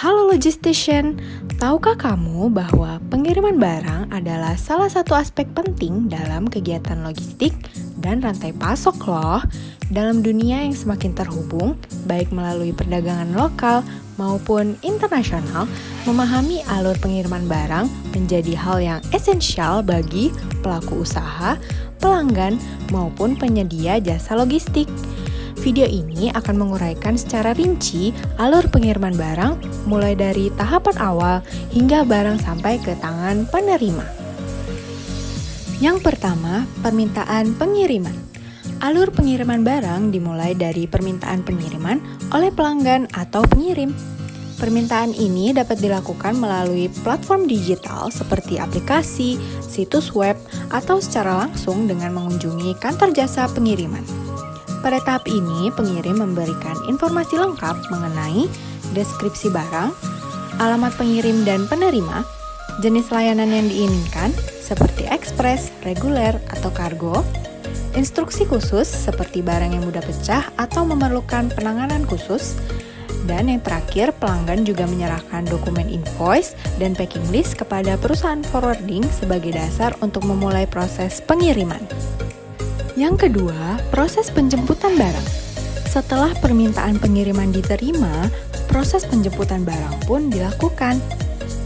Halo Logistician, tahukah kamu bahwa pengiriman barang adalah salah satu aspek penting dalam kegiatan logistik dan rantai pasok loh? Dalam dunia yang semakin terhubung, baik melalui perdagangan lokal maupun internasional, memahami alur pengiriman barang menjadi hal yang esensial bagi pelaku usaha, pelanggan, maupun penyedia jasa logistik. Video ini akan menguraikan secara rinci alur pengiriman barang mulai dari tahapan awal hingga barang sampai ke tangan penerima. Yang pertama, permintaan pengiriman. Alur pengiriman barang dimulai dari permintaan pengiriman oleh pelanggan atau pengirim. Permintaan ini dapat dilakukan melalui platform digital seperti aplikasi, situs web, atau secara langsung dengan mengunjungi kantor jasa pengiriman. Pada tahap ini, pengirim memberikan informasi lengkap mengenai deskripsi barang, alamat pengirim dan penerima, jenis layanan yang diinginkan seperti ekspres, reguler, atau kargo, instruksi khusus seperti barang yang mudah pecah atau memerlukan penanganan khusus, dan yang terakhir, pelanggan juga menyerahkan dokumen invoice dan packing list kepada perusahaan forwarding sebagai dasar untuk memulai proses pengiriman. Yang kedua, proses penjemputan barang. Setelah permintaan pengiriman diterima, proses penjemputan barang pun dilakukan.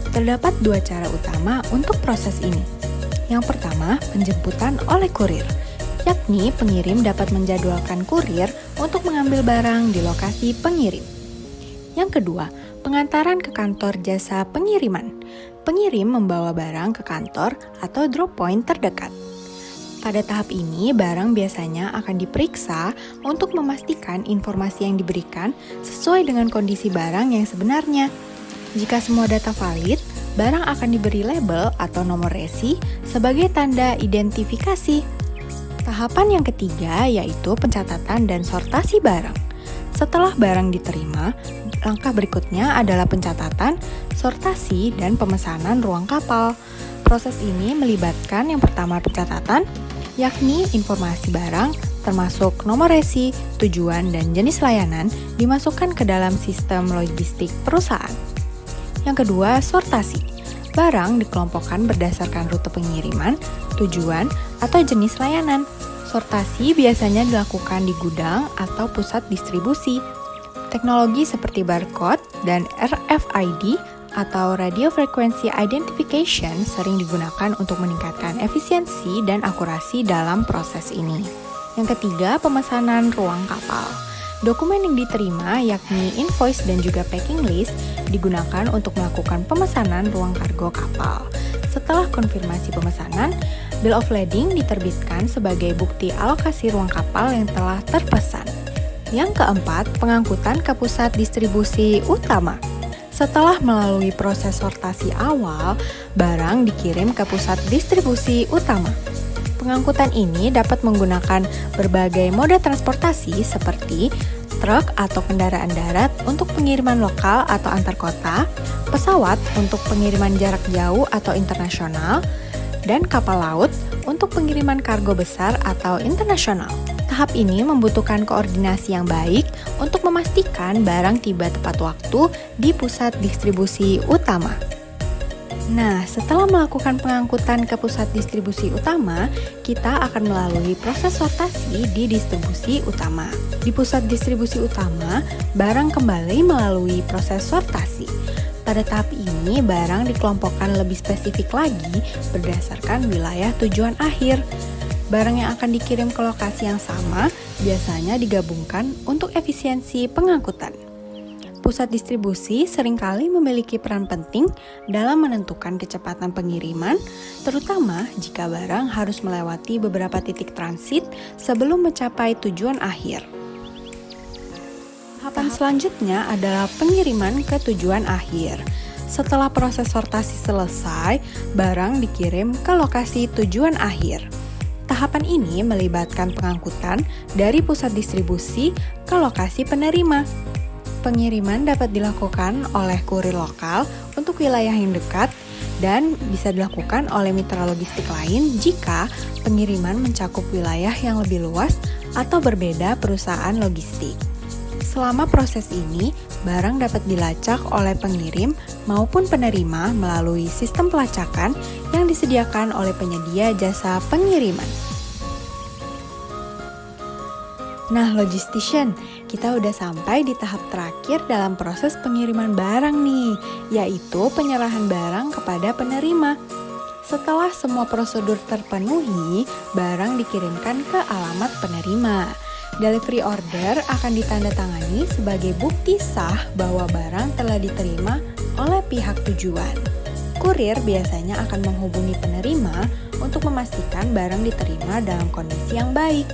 Terdapat dua cara utama untuk proses ini. Yang pertama, penjemputan oleh kurir, yakni pengirim dapat menjadwalkan kurir untuk mengambil barang di lokasi pengirim. Yang kedua, pengantaran ke kantor jasa pengiriman. Pengirim membawa barang ke kantor atau drop point terdekat. Pada tahap ini, barang biasanya akan diperiksa untuk memastikan informasi yang diberikan sesuai dengan kondisi barang yang sebenarnya. Jika semua data valid, barang akan diberi label atau nomor resi sebagai tanda identifikasi. Tahapan yang ketiga yaitu pencatatan dan sortasi barang. Setelah barang diterima, langkah berikutnya adalah pencatatan, sortasi, dan pemesanan ruang kapal. Proses ini melibatkan yang pertama pencatatan, yakni informasi barang termasuk nomor resi, tujuan, dan jenis layanan dimasukkan ke dalam sistem logistik perusahaan. Yang kedua, sortasi. Barang dikelompokkan berdasarkan rute pengiriman, tujuan, atau jenis layanan. Sortasi biasanya dilakukan di gudang atau pusat distribusi. Teknologi seperti barcode dan RFID atau Radio Frequency Identification sering digunakan untuk meningkatkan efisiensi dan akurasi dalam proses ini. Yang ketiga, pemesanan ruang kapal. Dokumen yang diterima yakni invoice dan juga packing list digunakan untuk melakukan pemesanan ruang kargo kapal. Setelah konfirmasi pemesanan, Bill of Lading diterbitkan sebagai bukti alokasi ruang kapal yang telah terpesan. Yang keempat, pengangkutan ke pusat distribusi utama. Setelah melalui proses sortasi awal, barang dikirim ke pusat distribusi utama. Pengangkutan ini dapat menggunakan berbagai moda transportasi seperti truk atau kendaraan darat untuk pengiriman lokal atau antar kota, pesawat untuk pengiriman jarak jauh atau internasional, dan kapal laut untuk pengiriman kargo besar atau internasional. Tahap ini membutuhkan koordinasi yang baik untuk memastikan barang tiba tepat waktu di pusat distribusi utama. Nah, setelah melakukan pengangkutan ke pusat distribusi utama, kita akan melalui proses sortasi di distribusi utama. Di pusat distribusi utama, barang kembali melalui proses sortasi. Pada tahap ini, barang dikelompokkan lebih spesifik lagi berdasarkan wilayah tujuan akhir. Barang yang akan dikirim ke lokasi yang sama biasanya digabungkan untuk efisiensi pengangkutan. Pusat distribusi seringkali memiliki peran penting dalam menentukan kecepatan pengiriman, terutama jika barang harus melewati beberapa titik transit sebelum mencapai tujuan akhir. Tahapan selanjutnya adalah pengiriman ke tujuan akhir. Setelah proses sortasi selesai, barang dikirim ke lokasi tujuan akhir. Tahapan ini melibatkan pengangkutan dari pusat distribusi ke lokasi penerima. Pengiriman dapat dilakukan oleh kurir lokal untuk wilayah yang dekat dan bisa dilakukan oleh mitra logistik lain jika pengiriman mencakup wilayah yang lebih luas atau berbeda perusahaan logistik. Selama proses ini, barang dapat dilacak oleh pengirim maupun penerima melalui sistem pelacakan yang disediakan oleh penyedia jasa pengiriman. Nah, logistician, kita udah sampai di tahap terakhir dalam proses pengiriman barang nih, yaitu penyerahan barang kepada penerima. Setelah semua prosedur terpenuhi, barang dikirimkan ke alamat penerima. Delivery order akan ditandatangani sebagai bukti sah bahwa barang telah diterima oleh pihak tujuan. Kurir biasanya akan menghubungi penerima untuk memastikan barang diterima dalam kondisi yang baik.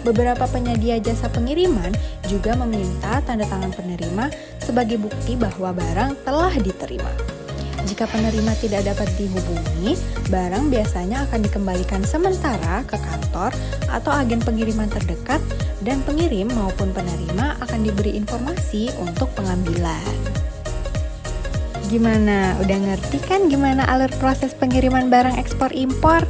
Beberapa penyedia jasa pengiriman juga meminta tanda tangan penerima sebagai bukti bahwa barang telah diterima. Jika penerima tidak dapat dihubungi, barang biasanya akan dikembalikan sementara ke kantor atau agen pengiriman terdekat dan pengirim maupun penerima akan diberi informasi untuk pengambilan. Gimana? Udah ngerti kan gimana alur proses pengiriman barang ekspor impor?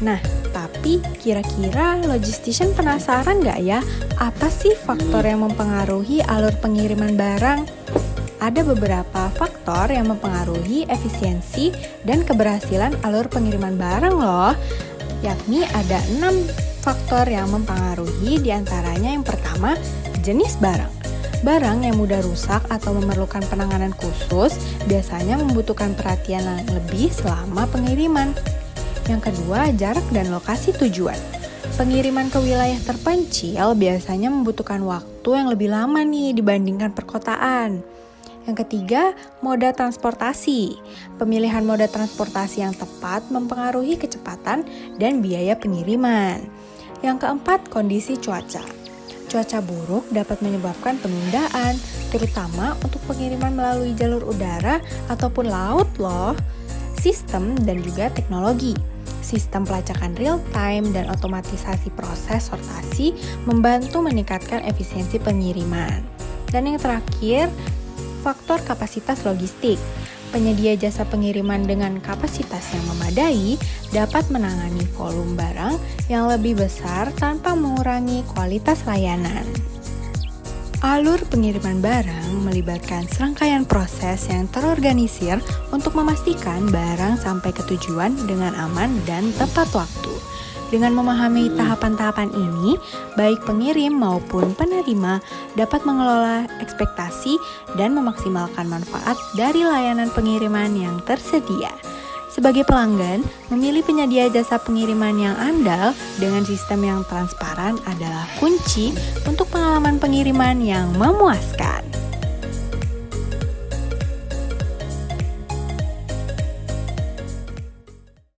Nah, tapi kira-kira logistician penasaran nggak ya, apa sih faktor yang mempengaruhi alur pengiriman barang? Ada beberapa faktor yang mempengaruhi efisiensi dan keberhasilan alur pengiriman barang loh, yakni ada 6 faktor yang mempengaruhi, diantaranya yang pertama, jenis barang. Barang yang mudah rusak atau memerlukan penanganan khusus biasanya membutuhkan perhatian yang lebih selama pengiriman. Yang kedua, jarak dan lokasi tujuan. Pengiriman ke wilayah terpencil biasanya membutuhkan waktu yang lebih lama nih dibandingkan perkotaan. Yang ketiga, moda transportasi. Pemilihan moda transportasi yang tepat mempengaruhi kecepatan dan biaya pengiriman. Yang keempat, kondisi cuaca. Cuaca buruk dapat menyebabkan penundaan, terutama untuk pengiriman melalui jalur udara ataupun laut loh. Sistem dan juga teknologi. Sistem pelacakan real-time dan otomatisasi proses sortasi membantu meningkatkan efisiensi pengiriman. Dan yang terakhir, faktor kapasitas logistik. Penyedia jasa pengiriman dengan kapasitas yang memadai dapat menangani volume barang yang lebih besar tanpa mengurangi kualitas layanan. Alur pengiriman barang melibatkan serangkaian proses yang terorganisir untuk memastikan barang sampai ke tujuan dengan aman dan tepat waktu. Dengan memahami tahapan-tahapan ini, baik pengirim maupun penerima dapat mengelola ekspektasi dan memaksimalkan manfaat dari layanan pengiriman yang tersedia. Sebagai pelanggan, memilih penyedia jasa pengiriman yang andal dengan sistem yang transparan adalah kunci untuk pengalaman pengiriman yang memuaskan.